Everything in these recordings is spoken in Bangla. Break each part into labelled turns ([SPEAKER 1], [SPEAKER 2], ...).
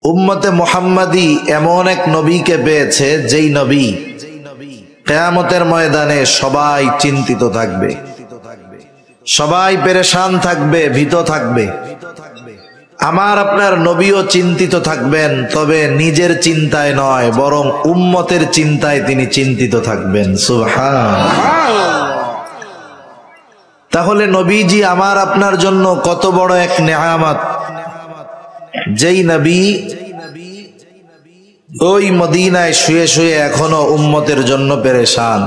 [SPEAKER 1] উম্মতে মুহাম্মাদি এমন এক নবীকে পেয়েছে যেই নবী কিয়ামতের ময়দানে সবাই চিন্তিত থাকবে, সবাই পেরেশান থাকবে, ভীত থাকবে। আমার আপনার নবীও চিন্তিত থাকবেন, তবে নিজের চিন্তায় নয়, বরং উম্মতের চিন্তায় তিনি চিন্তিত থাকবেন। সুবহানাল্লাহ। তাহলে নবীজি আমার আপনার জন্য কত বড় এক নেয়ামত, যেই নবী ওই মদিনায় শুয়ে শুয়ে এখনো উম্মতের জন্য পেরেশান।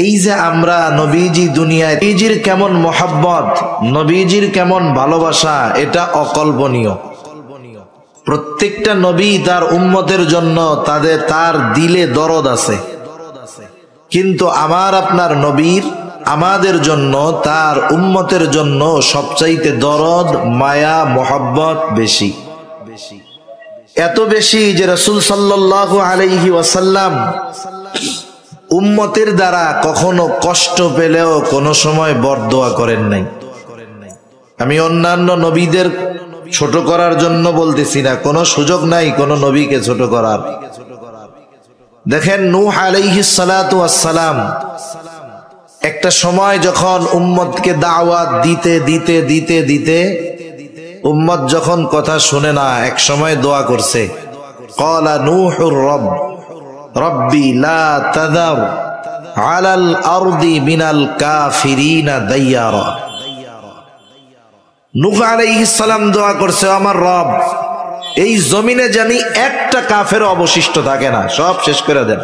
[SPEAKER 1] এই যে আমরা নবীজি দুনিয়ায়, নবীজির কেমন মোহাব্বত, নবীজির কেমন ভালোবাসা, এটা অকল্পনীয়। প্রত্যেকটা নবী তার উম্মতের জন্য তার দিলে দরদ আছে, কিন্তু আমার আপনার নবীর আমাদের জন্য, তার উম্মতের জন্য সবচাইতে দরদ, মায়া, মোহাব্বত বেশি। এত বেশি যে রাসূল সাল্লাল্লাহু আলাইহি ওয়াসাল্লাম উম্মতের দ্বারা কখনো কষ্ট পেলেও কোনো সময় বরদোয়া করেন নাই। আমি অন্যান্য নবীদের ছোট করার জন্য বলতেছি না, কোনো সুযোগ নাই কোনো নবীকে ছোট করার। দেখেন নূহ আলাইহিস সালাতু ওয়াস সালাম একটা সময় যখন উম্মতকে দাওয়াত দিতে দিতে দিতে দিতে উম্মত যখন কথা শুনে না, এক সময় দোয়া করছে, ক্বালা নূহুর রব্বি লা তাযার আলাল আরদি মিনাল কাফিরিনা দাইয়ারা। নূহ আলাইহিস সালাম দোয়া করছে, আমার রব, এই জমিনে জানি একটা কাফের অবশিষ্ট থাকে না, সব শেষ করে দেন।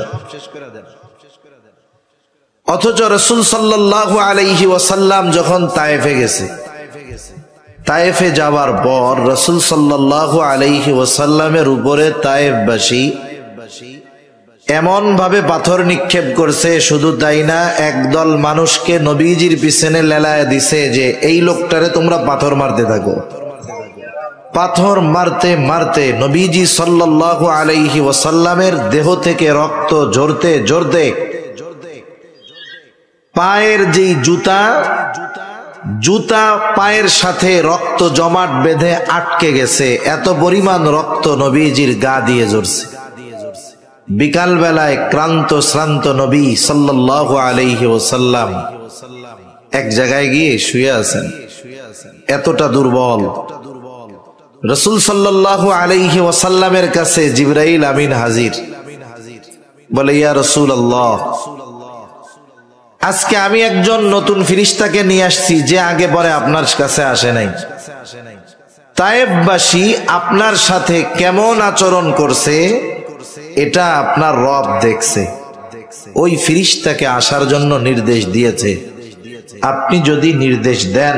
[SPEAKER 1] অথচ রাসূল সাল্লাল্লাহু আলাইহি ওয়াসাল্লাম যখন তায়েফে গেছে, তায়েফে যাওয়ার পর রাসূল সাল্লাল্লাহু আলাইহি ওয়াসাল্লামের উপরে তায়েফবাসী এমন ভাবে পাথর নিক্ষেপ করছে, শুধু তাই না, একদল মানুষকে নবীজির পিছনে লেলায় দিছে যে এই লোকটারে তোমরা পাথর মারতে থাকো। পাথর মারতে মারতে নবীজি সাল্লাল্লাহু আলাইহি ওয়াসাল্লামের দেহ থেকে রক্ত ঝরতে ঝরতে পায়ের যেই জুতা পায়ের সাথে রক্ত জমাট বেঁধে আটকে গেছে, এত পরিমাণ রক্ত নবীজির গা দিয়ে ঝরছে। বিকাল বেলায় ক্লান্ত শ্রান্ত নবী সাল্লাল্লাহু আলাইহি ওয়াসাল্লাম এক জায়গায় গিয়ে শুয়ে আছেন, এতটা দুর্বল। রাসূল সাল্লাল্লাহু আলাইহি ওয়াসাল্লামের কাছে জিবরাইল আমিন হাজির, বলে, ইয়া রাসূলুল্লাহ, আজকে আমি একজন নতুন ফেরেশতাকে নিয়ে আসছি যে আগে পরে আপনার কাছে আসে নাই। তায়েফবাসী আপনার সাথে কেমন আচরণ করছে এটা আপনার রব দেখছে, ওই ফেরেশতাকে আসার জন্য নির্দেশ দিয়েছে। আপনি যদি নির্দেশ দেন,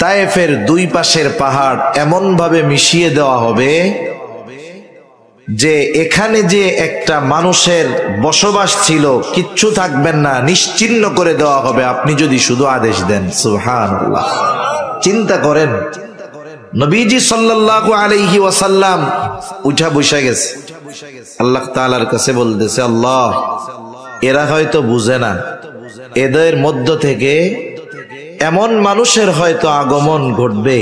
[SPEAKER 1] তায়েফের দুই পাশের পাহাড় এমন ভাবে মিশিয়ে দেওয়া হবে যে এখানে যে একটা মানুষের বসবাস ছিল কিচ্ছু থাকবেন না, নিশ্চিহ্ন করে দেওয়া হবে, আপনি যদি শুধু আদেশ দেন। সুবহানাল্লাহ। চিন্তা করেন, নবীজি সাল্লাল্লাহু আলাইহি ওয়াসাল্লাম উঠা বসে গেছে, আল্লাহ তাআলার কাছে বলতেছে, আল্লাহ, এরা হয়তো বুঝে না, এদের মধ্য থেকে এমন মানুষের হয়তো আগমন ঘটবে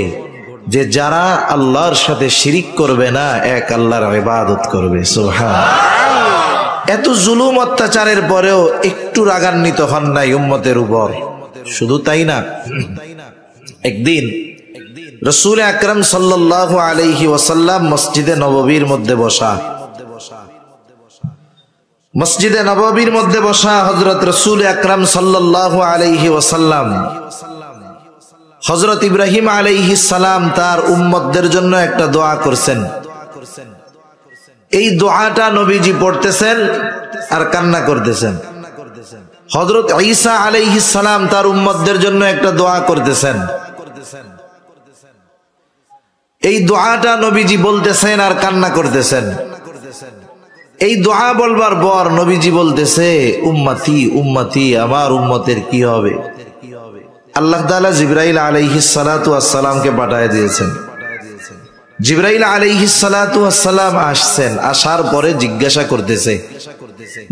[SPEAKER 1] যে যারা আল্লাহর সাথে শিরিক করবে না, এক আল্লাহর ইবাদত করবে। সুবহানাল্লাহ। এত জুলুম অত্যাচারের পরেও একটু রাগান্বিত হন নাই উম্মতের উপর। শুধু তাই না, একদিন রাসূল আকরাম সাল্লাল্লাহু আলাইহি ওয়াসাল্লাম মসজিদে নববীর মধ্যে বসা, মসজিদে নববীর মধ্যে বসা হযরত রাসূল আকরাম সাল্লাল্লাহু আলাইহি ওয়াসাল্লাম হযরত ইব্রাহিম আলাইহিস সালাম তার উম্মতদের জন্য একটা দোয়া করছেন। এই দোয়াটা নবীজি পড়তেছেন আর কান্না করতেছেন। হযরত ঈসা আলাইহিস সালাম তার উম্মতদের জন্য একটা দোয়া করতেছেন। এই দোয়াটা নবীজি বলতেছেন আর কান্না করতেছেন। এই দোয়া বলবার পর নবীজি বলতেছে, উম্মতি উম্মতি, আমার উম্মতের কি হবে? আল্লাহ তাআলা জিবরাইল আলাইহিস সালাতু ওয়াস সালামকে পাঠিয়ে দিয়েছেন। জিবরাইল আলাইহিস সালাতু ওয়াস সালাম আসছেন, আসার পরে জিজ্ঞাসা করতেছে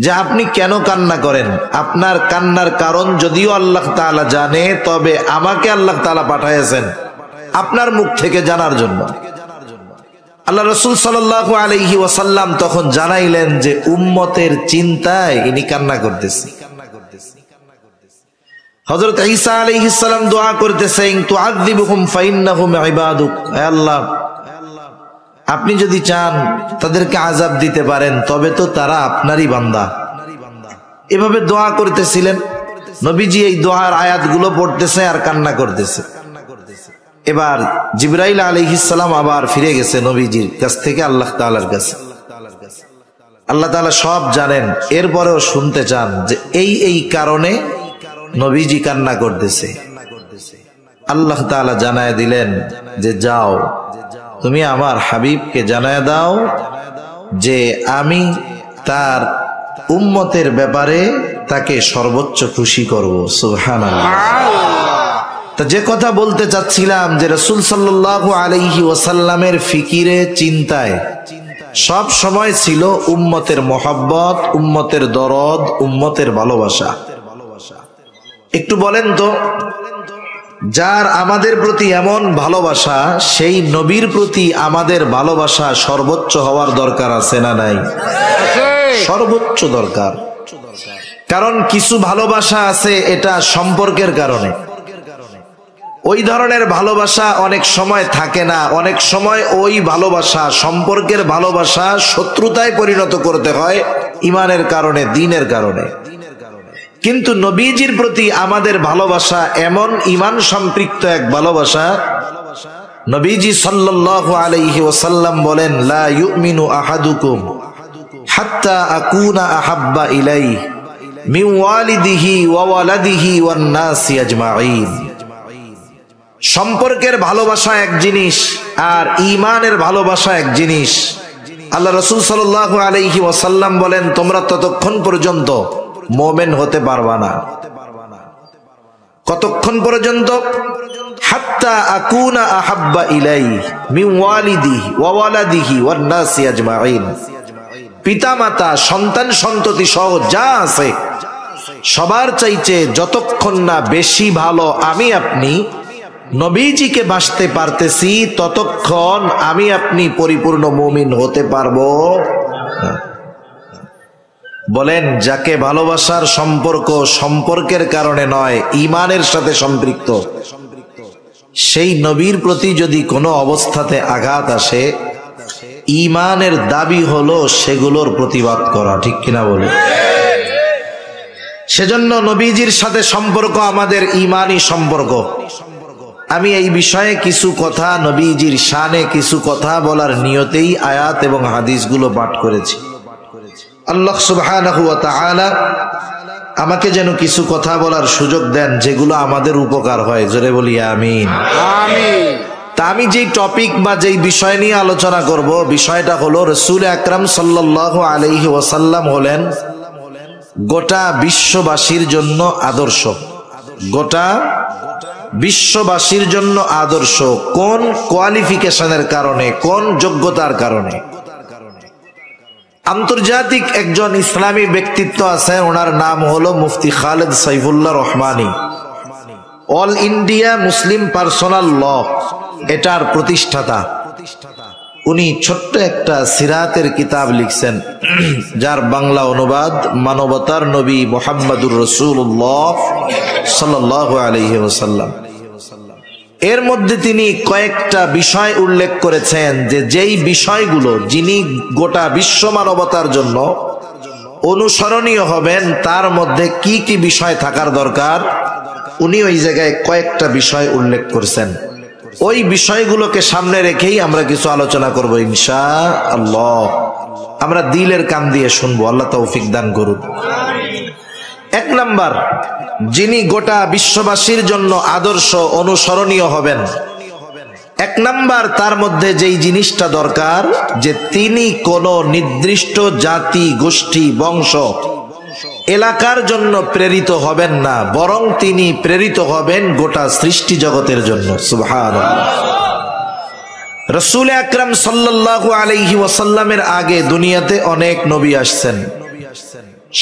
[SPEAKER 1] যে আপনি কেন কান্না করেন? আপনার কান্নার কারণ যদিও আল্লাহ তাআলা জানে, তবে আমাকে আল্লাহ তাআলা পাঠিয়েছেন আপনার মুখ থেকে জানার জন্য। আল্লাহ রাসূল সাল্লাল্লাহু আলাইহি ওয়াসাল্লাম তখন জানাইলেন যে উম্মতের চিন্তায় ইনি কান্না করতেছে। হযরত ঈসা আলাইহিস সালাম দোয়া করতেছেন, তুআযিবুহুম ফাইন্নাহুম ইবাদুক, হে আল্লাহ আপনি যদি চান তাদেরকে আযাব দিতে পারেন, তবে তো তারা আপনারই বান্দা। এভাবে দোয়া করতেছিলেন নবীজি। এই দোয়ার আয়াতগুলো পড়তেছে আর কান্না করতেছে। এবার জিবরাইল আলাইহিস সালাম আবার ফিরে গেছে নবীজির কাছ থেকে আল্লাহ তাআলার কাছে। আল্লাহ তাআলা সব জানেন, এরপরেও শুনতে চান যে এই কারণে নবীজি কান্না করতেছে। আল্লাহ তাআলা জানায় দিলেন যে যাও তুমি আমার হাবিবকে জানায় দাও যে আমি তার উম্মতের ব্যাপারে তাকে সর্বোচ্চ খুশি করব। সুবহানাল্লাহ। তা যে কথা বলতে চাচ্ছিলাম যে রাসূল সাল্লাল্লাহু আলাইহি ওয়াসাল্লামের ফিকিরে চিন্তায় সব সময় ছিল উম্মতের মহব্বত, উম্মতের দরদ, উম্মতের ভালোবাসা। একটু বলেন তো, যার আমাদের প্রতি এমন ভালোবাসা, সেই নবীর প্রতি আমাদের ভালোবাসা সর্বোচ্চ হওয়ার দরকার আছে না নাই? সর্বোচ্চ দরকার। কারণ কিছু ভালোবাসা আছে এটা সম্পর্কের কারণে, ওই ধরনের ভালোবাসা অনেক সময় থাকে না। অনেক সময় ওই ভালোবাসা, সম্পর্কের ভালোবাসা শত্রুতায় পরিণত করতে হয় ঈমানের কারণে, দ্বীনের কারণে। কিন্তু নবীজির প্রতি আমাদের ভালোবাসা এমন ঈমান সম্পৃক্ত এক ভালোবাসা। নবীজি সাল্লাল্লাহু আলাইহি ওয়াসাল্লাম বলেন, লা ইউমিনু আহাদুকুম হাত্তা আকুনা আহাব্বা ইলাইহি মিন ওয়ালিদিহি ওয়া ওয়ালাদিহি ওয়ান নাসি আজমাইন। সম্পর্কের ভালোবাসা এক জিনিস আর ঈমানের ভালোবাসা এক জিনিস। আল্লাহ রাসূল সাল্লাল্লাহু আলাইহি ওয়াসাল্লাম বলেন, তোমরা ততক্ষণ পর্যন্ত মুমিন হতে পারবা না। কতক্ষণ পর্যন্ত? হাত্তা আকুনা আহাব্বা ইলাইহি মিন ওয়ালিদিহি ওয়া ওয়ালাদিহি ওয়ান নাসি আজমাইন। পিতামাতা, সন্তান সন্ততি সহ যা আছে সবার চাইতে যতক্ষণ না বেশি ভালো আমি আপনি নবীজিকে বাসতে পারতেছি, ততক্ষণ আমি আপনি পরিপূর্ণ মুমিন হতে পারবো। বলেন, যাকে ভালোবাসার সম্পর্ক সম্পর্কের কারণে নয়, ঈমানের সাথে সম্পৃক্ত, সেই নবীর প্রতি যদি কোনো অবস্থাতে আঘাত আসে, ঈমানের দাবি হলো সেগুলোর প্রতিবাদ করা। ঠিক কিনা বলে? সেজন্য নবীজির সাথে সম্পর্ক আমাদের ঈমানি সম্পর্ক। আমি এই বিষয়ে কিছু কথা, নবীজির শানে কিছু কথা বলার নিয়তেই আয়াত এবং হাদিসগুলো পাঠ করেছি। আল্লাহ সুবহানাহু ওয়া তাআলা আমাকে যেন কিছু কথা বলার সুযোগ দেন যেগুলো আমাদের উপকার হয়। জোরে বলি আমিন। তা আমি যেই টপিক বা যেই বিষয় নিয়ে আলোচনা করব, বিষয়টা হলো রাসূল আকরাম সাল্লাল্লাহু আলাইহি ওয়াসাল্লাম হলেন গোটা বিশ্ববাসীর জন্য আদর্শ। গোটা বিশ্ববাসীর জন্য আদর্শ। কোন কোয়ালিফিকেশনের কারণে, কোন যোগ্যতার কারণে? আন্তর্জাতিক একজন ইসলামী ব্যক্তিত্ব আছেন, ওনার নাম হলো Mufti Khalid Saifullah Rahmani. All India Muslim personal law এটার প্রতিষ্ঠাতা। উনি ছোট্ট একটা সিরাতের কিতাব লিখছেন, যার বাংলা অনুবাদ মানবতার নবী মুহাম্মদুর রাসূলুল্লাহ সাল্লাল্লাহু আলাইহি ওয়াসাল্লাম। এর মধ্যে তিনি কয়েকটা বিষয় উল্লেখ করেছেন যে যেই বিষয়গুলো যিনি গোটা বিশ্ব মানবতার জন্য অনুসরণীয় হবেন, তার মধ্যে কি কি বিষয় থাকার দরকার, উনি ওই জায়গায় কয়েকটা বিষয় উল্লেখ করেছেন। ওই বিষয়গুলোকে সামনে রেখেই আমরা কিছু আলোচনা করব ইনশাআল্লাহ। আমরা দিলের কান দিয়ে শুনবো, আল্লাহ তৌফিক দান করুন। এক নাম্বার, যিনি গোটা বিশ্ববাসীর জন্য আদর্শ অনুসরণীয় হবেন, এক নাম্বার তার মধ্যে যেই জিনিসটা দরকার, যে তিনি কোনো নির্দিষ্ট জাতি, গোষ্ঠী, বংশ, এলাকার জন্য প্রেরিত হবেন না, বরং তিনি প্রেরিত হবেন গোটা সৃষ্টি জগতের জন্য। সুবহানাল্লাহ। রাসূল আকরাম সাল্লাল্লাহু আলাইহি ওয়াসাল্লামের আগে দুনিয়াতে অনেক নবী আসছেন।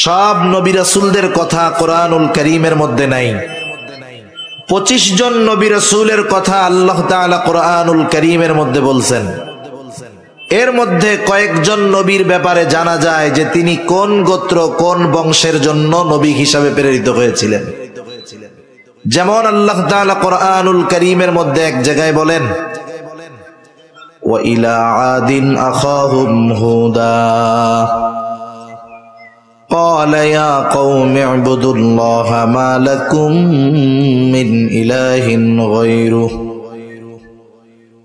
[SPEAKER 1] সব নবী রাসূলদের কথা কোরআনুল কারীমের মধ্যে নাই। 25 জন নবী রাসূলের কথা আল্লাহ তাআলা কোরআনুল কারীমের মধ্যে বলছেন। এর মধ্যে কয়েকজন নবীর ব্যাপারে জানা যায় যে তিনি কোন গোত্র কোন বংশের জন্য নবী হিসাবে প্রেরিত হয়েছিলেন। যেমন আল্লাহ তাআলা কোরআনুল কারীমের মধ্যে এক জায়গায় বলেন, ওয়া ইলা আদিন আখাহুম হুদা قال يا قوم اعبدوا الله ما لكم من إله غيره।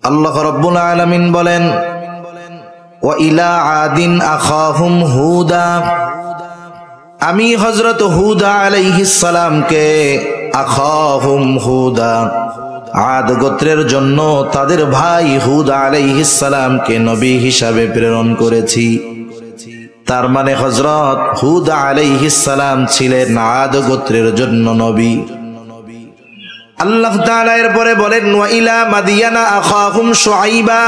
[SPEAKER 1] আল্লাহ রাব্বুল আলামিন বলেন, ওয়া ইলা আদিন আখাহুম হুদা, আমি হযরত হুদা আলাইহিস সালামকে আখাহুম হুদা, আদ গোত্রের জন্য তাদের ভাই হুদা আলাইহিস সালামকে নবী হিসাবে প্রেরণ করেছি। তার মানে হযরত হুদা আলাইহিস সালাম ছিলেন আদ গোত্রের জন্য নবী। আল্লাহ তাআলা এরপরে বলেন, ওয়া ইলা মাদিয়ানা আখাহুম শুআইবা,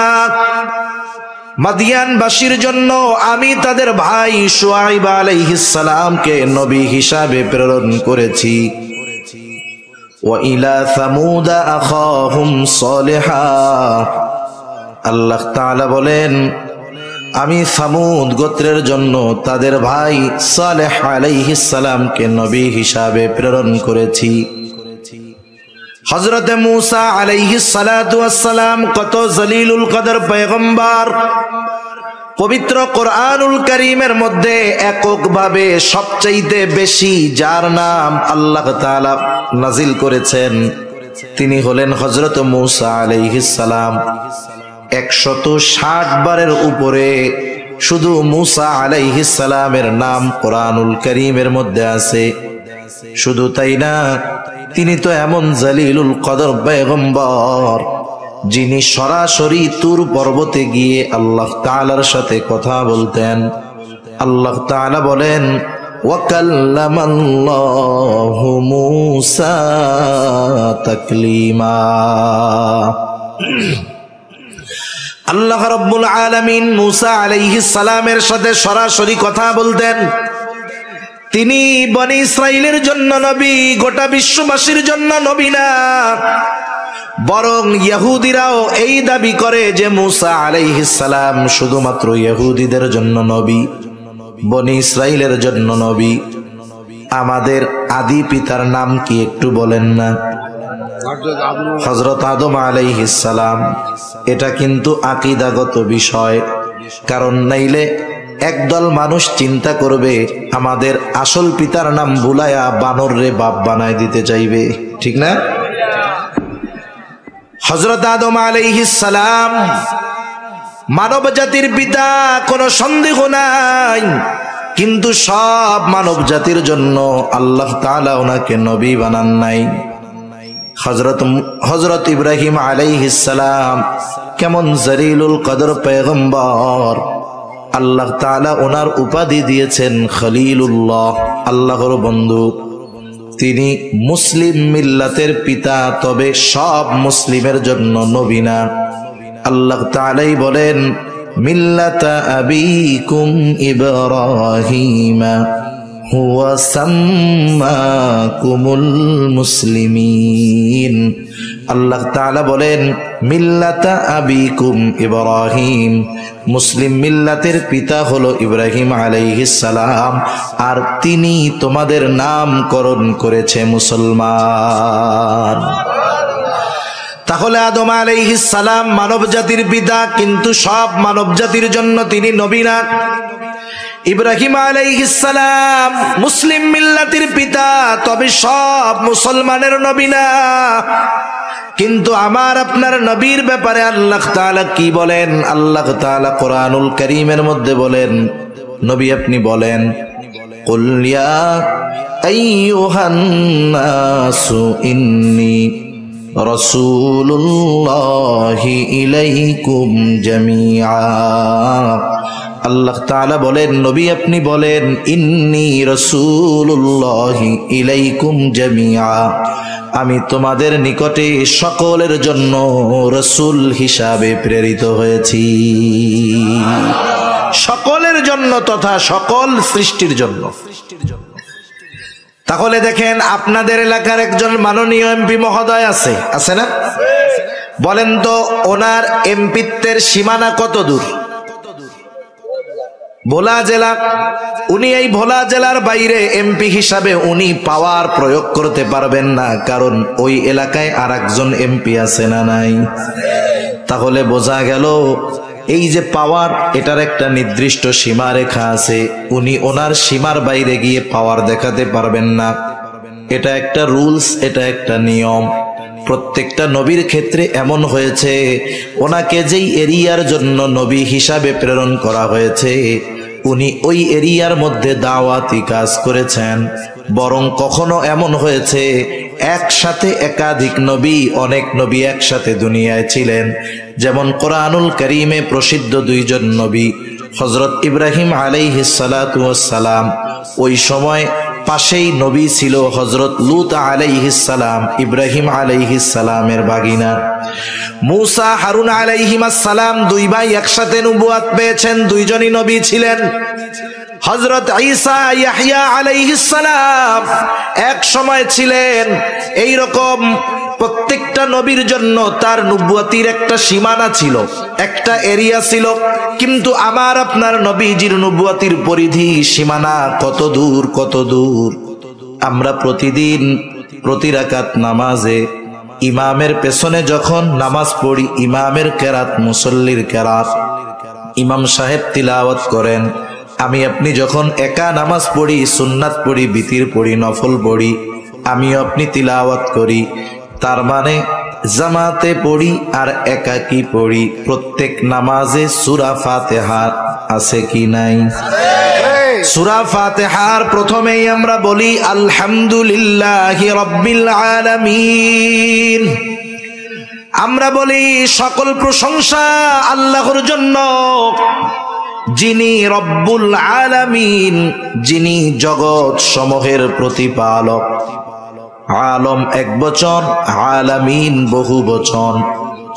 [SPEAKER 1] মাদিয়ানবাসীর জন্য আমি তাদের ভাই শুআইব আলাইহিস সালামকে নবী হিসাবে প্রেরণ করেছি। ওয়া ইলা সামুদা আখাহুম সালিহা, আল্লাহ তাআলা বলেন আমি সামুদ গোত্রের জন্য তাদের ভাই সালেহ আলাইহিস সালামকে নবী হিসাবে প্রেরণ করেছি। হযরতে মূসা আলাইহিস সালাতু ওয়াস সালাম কত জলিলুল কদর পয়গম্বর, পবিত্র কোরআনুল কারীমের মধ্যে এককভাবে সবচাইতে বেশি যার নাম আল্লাহ তাআলা নাজিল করেছেন তিনি হলেন হযরত মূসা আলাইহিস সালাম। 160 বারের উপরে শুধু মূসা আলাইহিস সালামের নাম কোরআনুল কারীমের মধ্যে আছে। শুধু তাই না, তিনি তো এমন জলিলুল কদর পয়গম্বর যিনি সরাসরি তুর পর্বতে গিয়ে আল্লাহ তাআলার সাথে কথা বলতেন। আল্লাহ তাআলা বলেন, ওয়া কাল্লামাল্লাহু মূসা তাকলিমা। আল্লাহ রাব্বুল আলামিন মূসা আলাইহিস সালামের সাথে সরাসরি কথা বলতেন। তিনি বনি ইসরাইলের জন্য নবী, গোটা বিশ্ববাসীর জন্য নবী না, বরং ইহুদিরাও এই দাবি করে যে মূসা আলাইহিস সালাম শুধুমাত্র ইহুদিদের জন্য নবী, বনি ইসরাইলের জন্য নবী। আমাদের আদি পিতার নাম কি একটু বলেন না? হযরত আদম আলাইহিস সালাম। এটা কিন্তু আকীদাগত বিষয়, কারণ নাইলে একদল মানুষ চিন্তা করবে আমাদের আসল পিতার নাম ভুলায়া বানর রে বাপ বানায় দিতে চাইবে, ঠিক না? হযরত আদম আলাইহিস সালাম মানব জাতির পিতা, কোনো সন্দেহ নাই, কিন্তু সব মানব জাতির জন্য আল্লাহ তাআলা ওনাকে নবী বানান নাই। হযরত ইব্রাহিম আলাইহিস সালাম কেমন জলিলুল কদর পয়গম্বর, আল্লাহ তাআলা ওনার উপাধি দিয়েছেন খলিলুল্লাহ, আল্লাহর বন্ধু। তিনি মুসলিম মিল্লাতের পিতা, তবে সব মুসলিমের জন্য নবী না। আল্লাহ তাআলাই বলেন, মিল্লাতা আবিকুম ইব্রাহিমা হুয়া সাম্মাকুমুল মুসলিমিন। আল্লাহ তাআলা বলেন, মিল্লাতা আবিকুম ইব্রাহিম, মুসলিম মিল্লাতের পিতা হলো ইব্রাহিম আলাইহিস সালাম, আর তিনি তোমাদের নামকরণ করেছে মুসলমান। তাহলে আদম আলাইহিস সালাম মানব জাতির পিতা, কিন্তু সব মানব জাতির জন্য তিনি নবী না। ইব্রাহিম আলাইহিস সালাম মুসলিম মিল্লাতের পিতা, তবে সব মুসলমানের নবী না। কিন্তু আমার আপনার নবীর ব্যাপারে আল্লাহ তাআলা কি বলেন? আল্লাহ তাআলা কোরআনুল কারীমের মধ্যে বলেন, নবী আপনি বলেন, কুল ইয়া আইয়ুহান নাসু ইন্নী রাসূলুল্লাহি ইলাইকুম জামিআ। আল্লাহ তাআলা বলেন, নবী আপনি বলেন, ইন্নী রাসূলুল্লাহি ইলাইকুম জামিআ, আমি তোমাদের নিকটে সকলের জন্য রাসূল হিসাবে প্রেরিত হয়েছি, সকলের জন্য তথা সকল সৃষ্টির জন্য। তাহলে দেখেন, আপনাদের এলাকার একজন মাননীয় এমপি মহোদয় আছে না? বলেন তো ওনার এমপিত্বের সীমানা কত দূর? ভোলা জেলা, উনি এই ভোলা জেলার বাইরে এমপি হিসাবে উনি পাওয়ার প্রয়োগ করতে পারবেন না, কারণ ওই এলাকায় আর একজন এমপি আছে না নাই? তাহলে বোঝা গেল এই যে পাওয়ার, এটার একটা নির্দিষ্ট সীমারেখা আছে, উনি ওনার সীমার বাইরে গিয়ে পাওয়ার দেখাতে পারবেন না। এটা একটা রুলস, এটা একটা নিয়ম। প্রত্যেকটা নবীর ক্ষেত্রে এমন হয়েছে, ওনাকে যেই এরিয়ার জন্য নবী হিসাবে প্রেরণ করা হয়েছে উনি ওই এরিয়ার মধ্যে দাওয়াতি কাজ করেছেন। বরং কখনো এমন হয়েছে একসাথে একাধিক নবী, অনেক নবী একসাথে দুনিয়ায় ছিলেন। যেমন কোরআনুল কারীমে প্রসিদ্ধ দুইজন নবী, হযরত ইব্রাহিম আলাইহিস সালাতু ওয়াস সালাম, ওই সময় পাশেই নবী ছিল হযরত লূত আলাইহিস সালাম, ইব্রাহিম আলাইহিস সালামের ভাগিনা। মূসা হারুন আলাইহিস সালাম দুই ভাই একসাথে নবুয়ত পেয়েছেন, দুইজনই নবী ছিলেন। হযরত ঈসা ইয়াহইয়া আলাইহিস সালাম এক সময় ছিলেন। এই রকম প্রত্যেকটা নবীর জন্য তার নবুয়তির একটা সীমানা ছিল, একটা এরিয়া ছিল। কিন্তু আমার আপনার নবীজির নবুয়তির পরিধি, সীমানা কত দূর, কত দূর। আমরা প্রতিদিন প্রতি রাকাত নামাজে ইমামের পেছনে যখন নামাজ পড়ি, ইমামের কেরাত, মুসল্লির কেরাত, ইমাম সাহেব তিলাওয়াত করেন, আমি আপনি যখন একা নামাজ পড়ি, সুন্নাত পড়ি, বিতির পড়ি, নফল পড়ি, আমি আপনি তিলাওয়াত করি। তার মানে জামাতে পড়ি আর একাকি পড়ি, প্রত্যেক নামাজে সূরা ফাতিহা আছে কি নাই? সূরা ফাতিহার প্রথমেই আমরা বলি আলহামদুলিল্লাহি রাব্বিল আলামিন। আমরা বলি সকল প্রশংসা আল্লাহর জন্য, যিনি রব্বুল আলামিন, যিনি জগৎ সমূহের প্রতিপালক। আলম এক বচন, আলামিন বহু বচন,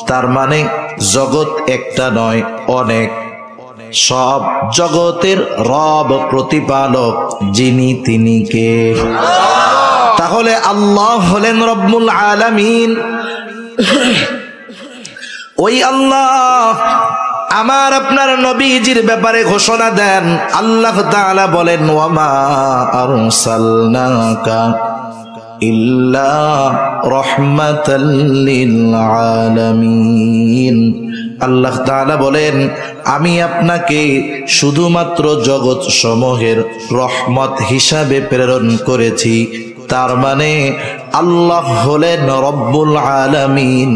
[SPEAKER 1] তার মানে জগৎ একটা নয়, অনেক। সব জগতের রব, প্রতিপালক যিনি, তিনি কে? তাহলে আল্লাহ হলেন রব্বুল আলামিন। ওই আল্লাহ আমার আপনার নবীজির ব্যাপারে ঘোষণা দেন। আল্লাহ তাআলা বলেন ওয়ামা আরসালনাকা ইল্লা রাহমাতাল লিল আলামিন। আল্লাহ তাআলা বলেন আমি আপনাকে শুধুমাত্র জগৎ সমূহের রহমত হিসাবে প্রেরণ করেছি। তার মানে আল্লাহ হলেন রব্বুল আলামিন,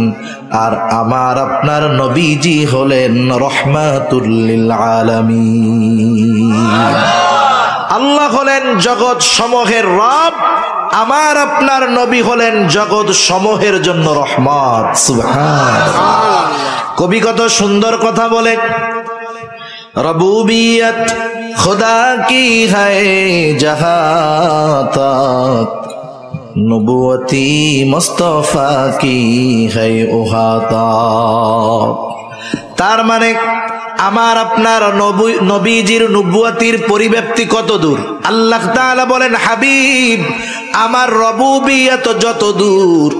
[SPEAKER 1] আর আমার আপনার নবীজি হলেন রহমাতুল লিল আলামিন। আল্লাহ হলেন জগৎ সমূহের রব, আমার আপনার নবী হলেন জগৎ সমূহের জন্য রহমত। সুবহানাল্লাহ। কবি কত সুন্দর কথা বলে, রবুবিয়ত খুদা কি হ্যায় জাহাঁ তক, নবুয়তি মুস্তাফা কি হ্যায় ওহা তক। তার মানে আমার আপনার নবীজির নবুয়তির পরিব্যাপ্তি কত দূর। আল্লাহ তাআলা বলেন হাবিব আমার রবুবিয়ত যত দূর,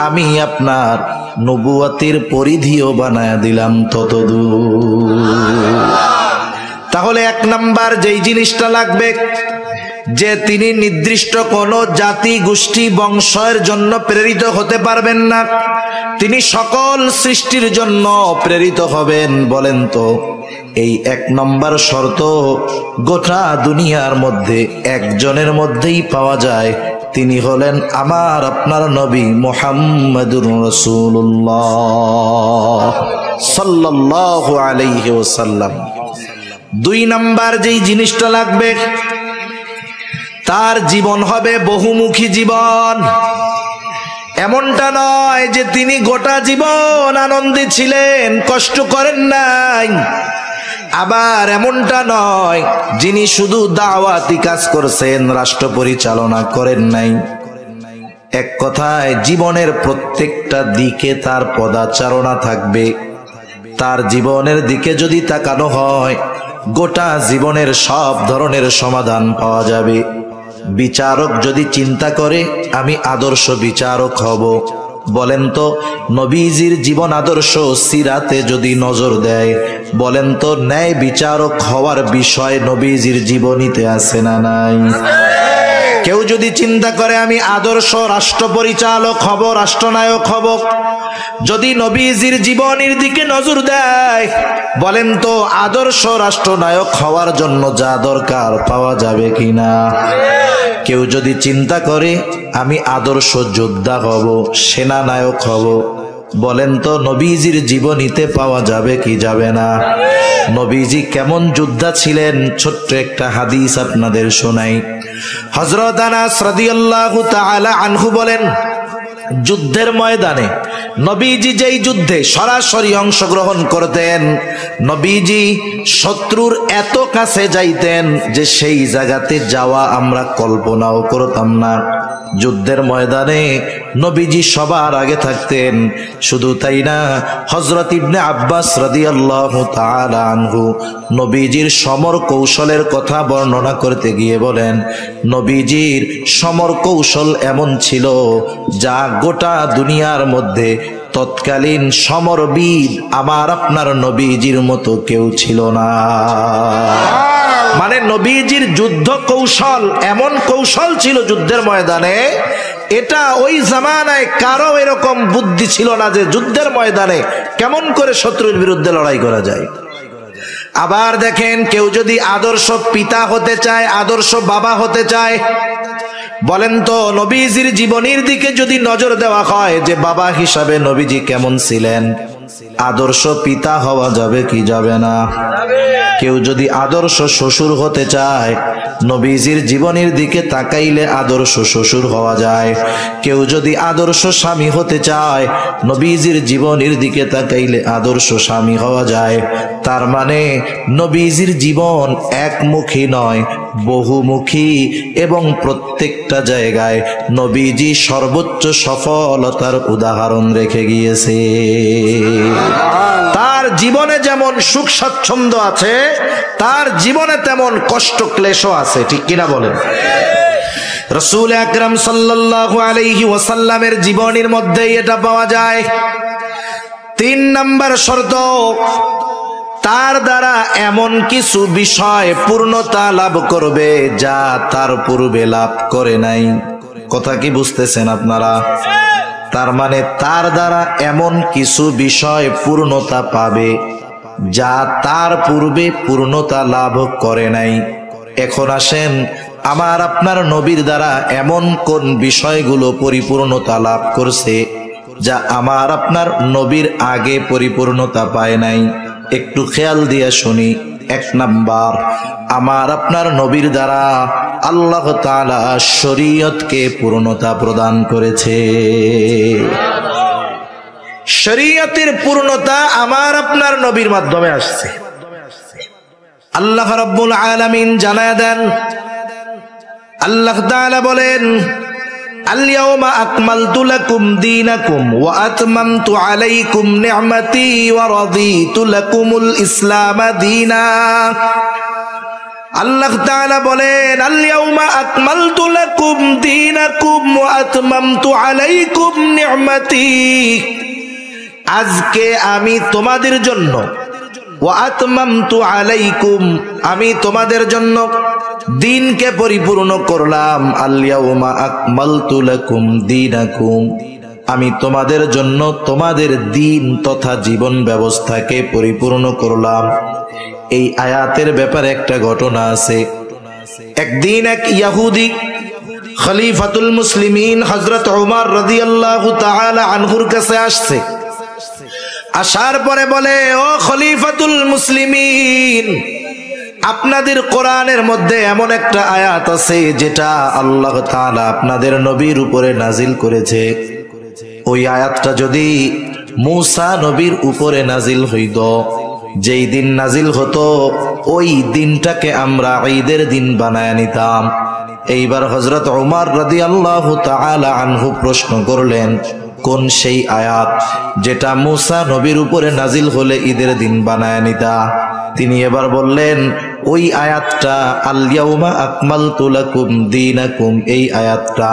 [SPEAKER 1] আমি আপনার নবুয়তির পরিধিও বানায়া দিলাম তত দূর। তাহলে এক নাম্বার যেই জিনিসটা লাগবে, যে তিনি নির্দিষ্ট কোন জাতি, গোষ্ঠী, বংশের জন্য প্রেরিত হতে পারবেন না, তিনি সকল সৃষ্টির জন্য প্রেরিত হবেন। বলেন তো এই এক নম্বর শর্ত গোটা দুনিয়ার মধ্যে একজনের মধ্যেই পাওয়া যায়, তিনি হলেন আমার আপনার নবী মুহাম্মাদুর রাসূলুল্লাহ সাল্লাল্লাহু আলাইহি ওয়াসাল্লাম। দুই নাম্বার যেই জিনিসটা লাগবে, তার জীবন হবে বহুমুখী জীবন। এমনটা নয় যে তিনি গোটা জীবন আনন্দে ছিলেন, কষ্ট করেন নাই। আবার এমনটা নয় যিনি শুধু দাওয়াতি কাজ করছেন, রাষ্ট্র পরিচালনা করেন নাই। এক কথায় জীবনের প্রত্যেকটা দিকে তার পদাচারণা থাকবে। তার জীবনের দিকে যদি তাকানো হয়, গোটা জীবনের সব ধরনের সমাধান পাওয়া যাবে। বিচারক যদি চিন্তা করে আমি আদর্শ বিচারক হব, বলেন তো নবীজির জীবন আদর্শ সিরাতে যদি নজর দেয়, বলেন তো ন্যায় বিচারক হওয়ার বিষয় নবীজির জীবনীতে আছে না নাই? কেউ যদি চিন্তা করে আমি আদর্শ রাষ্ট্র পরিচালক হব, রাষ্ট্রনায়ক হব, যদি নবীজির জীবনীর দিকে নজর দেয়, বলেন তো আদর্শ রাষ্ট্রনায়ক হওয়ার জন্য যা দরকার পাওয়া যাবে কিনা? কেউ যদি চিন্তা করে আমি আদর্শ যোদ্ধা হব, সেনানায়ক হব, বলেন তো নবীজির জীবনীতে পাওয়া যাবে কি যাবে না? নবীজি কেমন যোদ্ধা ছিলেন ছোট্ট একটা হাদিস আপনাদের শোনাই। হযরত আনাস রাদিয়াল্লাহু তাআলা আনহু বলেন, যুদ্ধের ময়দানে নবীজি যেই যুদ্ধে সরাসরি অংশগ্রহণ করতেন, নবীজি শত্রুর এত কাছে যাইতেন যে সেই জায়গাতে যাওয়া আমরা কল্পনাও করতাম না। যুদ্ধের ময়দানে নবীজি সবার আগে থাকতেন। শুধু তাই না, হযরত ইবনে আব্বাস রাদিয়াল্লাহু তাআলা আনহু নবীজির সমর কৌশলের কথা বর্ণনা করতে গিয়ে বলেন, নবীজির সমর কৌশল এমন ছিল যা গোটা দুনিয়ার মধ্যে তৎকালীন সমরবিদ আমার আপনার নবীজির মতো কেউ ছিল না। মানে নবীজির যুদ্ধ কৌশল এমন কৌশল ছিল যুদ্ধের ময়দানে, এটা ওই জামানায় কারো এরকম বুদ্ধি ছিল না যে যুদ্ধের ময়দানে কেমন করে শত্রুর বিরুদ্ধে লড়াই করা যায়। আবার দেখেন, কেউ যদি আদর্শ পিতা হতে চায়, আদর্শ বাবা হতে চায়, বলেন তো নবীজির জীবনীর দিকে যদি নজর দেওয়া হয় যে বাবা হিসাবে নবীজি কেমন ছিলেন, আদর্শ পিতা হওয়া যাবে কি যাবে না? কেউ যদি আদর্শ শ্বশুর হতে চায়, নবীজির জীবনীর দিকে তাকাইলে আদর্শ শ্বশুর হওয়া যায়। কেউ যদি আদর্শ স্বামী হতে চায়, নবীজির জীবনীর দিকে তাকাইলে আদর্শ স্বামী হওয়া যায়। তার মানে নবীজির জীবন একমুখী নয়, বহুমুখী, এবং প্রত্যেকটা জায়গায় নবীজি সর্বোচ্চ সফলতার উদাহরণ রেখে গিয়েছে। তার জীবনে যেমন সুখ স্বাচ্ছন্দ্য আছে, তার জীবনে তেমন কষ্ট ক্লেশও আছে, ঠিক কিনা বলেন? রাসূল আকরাম সাল্লাল্লাহু আলাইহি ওয়াসাল্লামের জীবনীর মধ্যেই এটা পাওয়া যায়। 3 নাম্বার শর্ত, তার দ্বারা এমন কিছু বিষয় পূর্ণতা লাভ করবে যা তার পূর্বে লাভ করে নাই। কথা কি বুঝতেছেন আপনারা? তার মানে তার দ্বারা এমন কিছু বিষয় পূর্ণতা পাবে যা তার পূর্বে পূর্ণতা লাভ করে নাই। এখন আসেন, আমার আপনার নবীর দ্বারা এমন কোন বিষয়গুলো পরিপূর্ণতা লাভ করছে যা আমার আপনার নবীর আগে পরিপূর্ণতা পায় নাই? একটু খেয়াল দিয়ে শুনি। 1 নাম্বার, আমার আপনার নবীর দ্বারা আল্লাহ তাআলা শরীয়তকে পূর্ণতা প্রদান করেছে। শরীয়তের পূর্ণতা আমার আপনার নবীর মাধ্যমে আসছে। আল্লাহ রাব্বুল আলামিন জানায় দেন, আল্লাহ তাআলা বলেন, আল-ইয়াওমা আকমালতু লাকুম দীনাকুম ওয়া আতমামতু আলাইকুম নি'মাতি ওয়া রাদিতু লাকুমুল ইসলাম দীনা। আল্লাহ তাআলা বলেন, আল-ইয়াওমা আকমালতু লাকুম দীনাকুম ওয়া আতমামতু আলাইকুম নি'মাতি, আজকে আমি তোমাদের জন্য, ওয়া আতমামতু আলাইকুম, আমি তোমাদের জন্য দিনকে পরিপূর্ণ করলাম। আল-ইয়াওমা আকমালতু লাকুম দীনাকুম, আমি তোমাদের জন্য তোমাদের দিন তথা জীবন ব্যবস্থাকে পরিপূর্ণ করলাম। এই আয়াতের ব্যাপারে একটা ঘটনা আছে। একদিন এক ইহুদি খলিফাতুল মুসলিমিন হযরত ওমর রাদিয়াল্লাহু তাআলা আনহুর কাছে আসছে। আসার পরে বলে, ও খলিফাতুল মুসলিমিন, আপনাদের কোরআনের মধ্যে এমন একটা আয়াত আছে যেটা আল্লাহ তাআলা আপনাদের নবীর উপরে নাজিল করেছে। ওই আয়াতটা যদি মূসা নবীর উপরে নাজিল হইত, যেই দিন নাজিল হতো ওই দিনটাকে আমরা ঈদের দিন বানায় নিতাম। এইবার হযরত ওমর রাদিয়াল্লাহু তাআলা আনহু প্রশ্ন করলেন, কোন সেই আয়াত যেটা মূসা নবীর উপরে নাজিল হলে ঈদের দিন বানায় নিতা? তিনি এবার বললেন, ওই আয়াতটা আল-ইয়াওমা আকমালতু লাকুম দীনাকুম, এই আয়াতটা।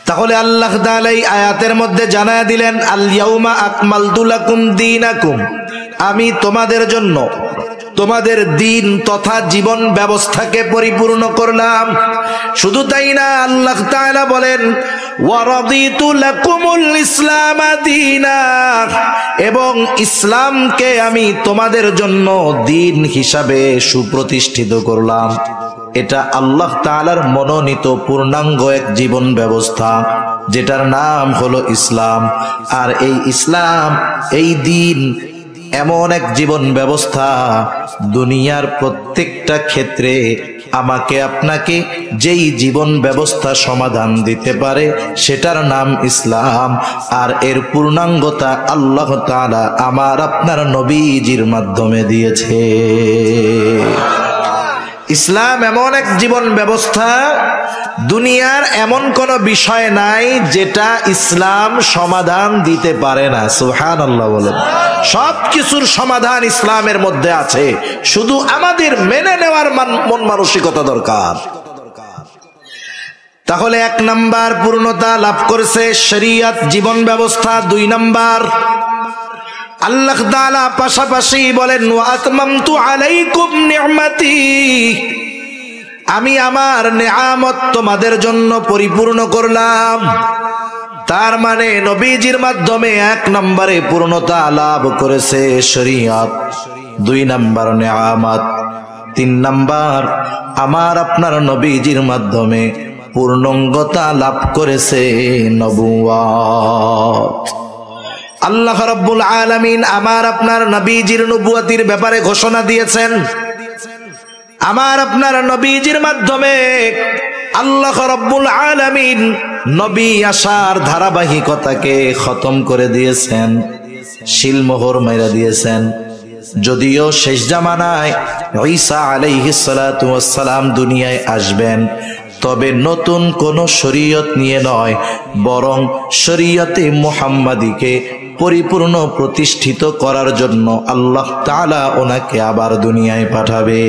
[SPEAKER 1] তাহলে আল্লাহ তাআলা এই আয়াতের মধ্যে জানায়া দিলেন, আল ইয়াউমা আকমালতু লাকুম দীনাকুম, আমি তোমাদের জন্য তোমাদের দিন তথা জীবন ব্যবস্থাকে পরিপূর্ণ করলাম। শুধু তাই না, আল্লাহ তাআলা বলেন ওয়ারাদিতু লাকুমুল ইসলাম দীনা, এবং ইসলামকে আমি তোমাদের জন্য দিন হিসাবে সুপ্রতিষ্ঠিত করলাম। এটা আল্লাহ তাআলার মনোনীত পূর্ণাঙ্গ এক জীবন ব্যবস্থা, যেটার নাম হলো ইসলাম। আর এই ইসলাম, এই দিন এমন এক জীবন ব্যবস্থা, দুনিয়ার প্রত্যেকটা ক্ষেত্রে আমাকে আপনাকে যেই জীবন ব্যবস্থা সমাধান দিতে পারে সেটার নাম ইসলাম। আর এর পূর্ণাঙ্গতা আল্লাহ তাআলা আমার আপনার নবীজির মাধ্যমে দিয়েছে। ইসলাম এমন এক জীবন ব্যবস্থা, দুনিয়ার এমন কোন বিষয় নাই যেটা ইসলাম সমাধান দিতে পারে না। সুবহানাল্লাহ বলেন। সব কিছুর সমাধান ইসলামের মধ্যে আছে, শুধু আমাদের মেনে নেওয়ার মন মানসিকতা দরকার। তাহলে 1 নাম্বার পূর্ণতা লাভ করেছে শরীয়ত জীবন ব্যবস্থা। 2 নাম্বার আল্লাহ তাআলা পাশাপাশি বলেন ওয়া আতমামতু আলাইকুম নি'মাতি, আমি আমার নেয়ামত তোমাদের জন্য পরিপূর্ণ করলাম। তার মানে নবীজির মাধ্যমে 1 নম্বরে পূর্ণতা লাভ করেছে শরীয়ত, 2 নম্বর নেয়ামত, 3 নম্বর আমার আপনার নবীজির মাধ্যমে পূর্ণাঙ্গতা লাভ করেছে নবুয়ত। আল্লাহ রাব্বুল আলামিন আমার আপনার নবীজির নবুয়তির ব্যাপারে ঘোষণা দিয়েছেন। আমার আপনার নবীজির মাধ্যমে আল্লাহ রাব্বুল আলামিন নবী আসার ধারাবাহিকতাকে খতম করে দিয়েছেন, শিলমোহর মাইরা দিয়েছেন। যদিও শেষ জামানায় ঈসা আলাইহিস সালাতু ওয়াস সালাম দুনিয়ায় আসবেন, তবে নতুন কোন শরীয়ত নিয়ে নয়, বরং শরীয়তে মুহাম্মাদীকে পরিপূর্ণ প্রতিষ্ঠিত করার জন্য আল্লাহ তাআলা ওনাকে আবার দুনিয়ায় পাঠাবে।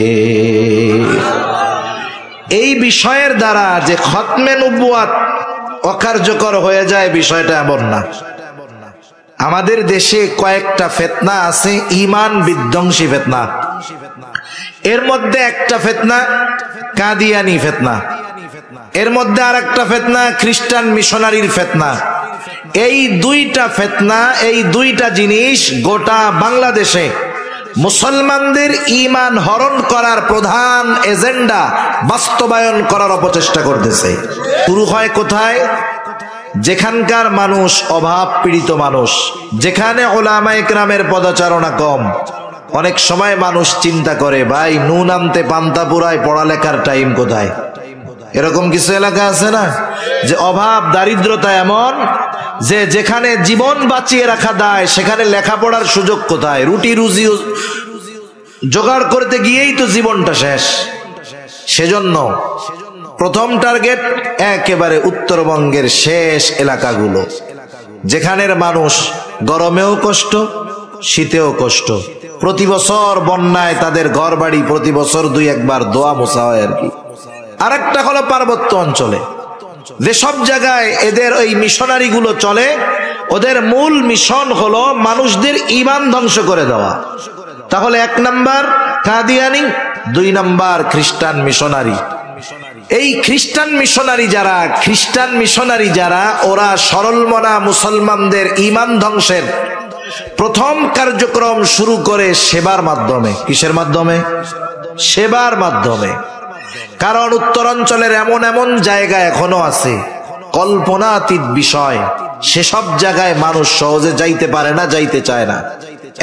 [SPEAKER 1] এই বিষয়ের দ্বারা যে খতমে নবুয়ত অকার্যকর হয়ে যায় বিষয়টা এমন না। আমাদের দেশে কয়েকটা ফিতনা আছে, ঈমান বিধ্বংসী ফিতনা। এর মধ্যে একটা ফিতনা কাদিয়ানি ফিতনা, এর মধ্যে আরেকটা ফিতনা খ্রিস্টান মিশনারির ফিতনা। এই 2টা ফিতনা, এই 2টা জিনিস গোটা বাংলাদেশে মুসলমানদের ঈমান হরণ করার প্রধান এজেন্ডা বাস্তবায়ন করার অপচেষ্টা করতেছে। শুরু হয় কোথায়? যেখানকার মানুষ অভাব পীড়িত মানুষ, যেখানে উলামায়ে কেরামের পদচারণা কম। অনেক সময় মানুষ চিন্তা করে, ভাই নুন আনতে পান্তা পুরায়, পড়ালেখার টাইম কোথায়? এরকম কিছু এলাকা আছে না, যে অভাব দারিদ্রতা এমন যে যেখানে জীবন বাঁচিয়ে রাখা দায় সেখানে লেখাপড়ার সুযোগ কোথায়? রুটি রুজি জোগাড় করতে গিয়েই তো জীবনটা শেষ। সেজন্য প্রথম টার্গেট একেবারে উত্তরবঙ্গের শেষ এলাকাগুলো, যেখানের মানুষ গরমেও কষ্ট, শীতেও কষ্ট। প্রতি বছর বন্যায় তাদের ঘর বাড়ি প্রতি বছর 2-1 বার দোয়া মোছা হয় আর কি। আরেকটা হলো পার্বত্য অঞ্চলে, যেসব জায়গায় এদের ওই মিশনারি গুলো চলে, ওদের মূল মিশন হলো মানুষদের ঈমান ধ্বংস করে দেওয়া। তাহলে 1 নাম্বার কাদিয়ানি, 2 নাম্বার খ্রিস্টান মিশনারি। এই খ্রিস্টান মিশনারি যারা ওরা সরলমনা মুসলমানদের ঈমান ধ্বংসের প্রথম কার্যক্রম শুরু করে সেবার মাধ্যমে। কিসের মাধ্যমে? সেবার মাধ্যমে। কারণ উত্তরাঞ্চলের এমন এমন জায়গা এখনো আছে কল্পনাতীত বিষয়, সেসব জায়গায় মানুষ সহজে যাইতে পারে না, যাইতে চায় না।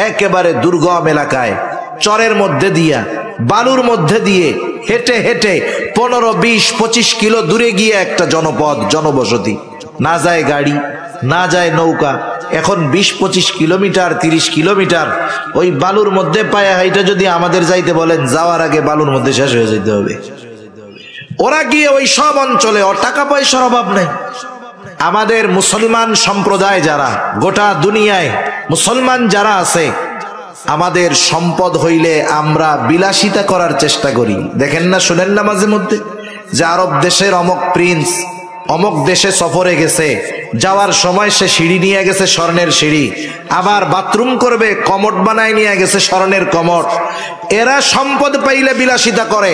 [SPEAKER 1] একেবারে দুর্গম এলাকায় চরের মধ্যে দিয়া, বালুর মধ্যে দিয়ে হেঁটে হেঁটে 15-20-25 কিলো দূরে গিয়ে একটা জনপদ, জনবসতি। না যায় গাড়ি, না যায় নৌকা। এখন 20-25 কিলোমিটার 30 কিলোমিটার ওই বালুর মধ্যে পায়ে হাইটা যদি আমাদের যাইতে বলেন, যাওয়ার আগে বালুর মধ্যে শেষ হয়ে যেতে হবে। ওরা গিয়ে ওই সব অঞ্চলে, ওর টাকা পয়সার অভাব নেই। আমাদের মুসলমান সম্প্রদায় যারা গোটা দুনিয়ায় মুসলমান যারা আছে, আমাদের সম্পদ হইলে আমরা বিলাসিতা করার চেষ্টা করি। দেখেন না, শুনেন না মাঝে মধ্যে যে আরব দেশের অমক প্রিন্স অমুক দেশে সফরে গেছে, যাওয়ার সময় সে সিঁড়ি নিয়ে গেছে স্বর্ণের সিঁড়ি, আবার বাথরুম করবে কমোড বানায় নিয়ে গেছে স্বর্ণের কমোড। এরা সম্পদ পাইলে বিলাসিতা করে,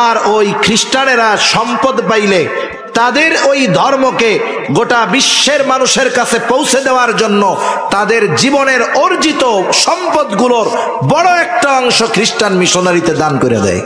[SPEAKER 1] আর ওই খ্রিস্টানেরা সম্পদ পাইলে তাদের ওই ধর্মকে গোটা বিশ্বের মানুষের কাছে পৌঁছে দেওয়ার জন্য তাদের জীবনের অর্জিত সম্পদগুলোর বড় একটা অংশ খ্রিস্টান মিশনারিতে দান করে দেয়।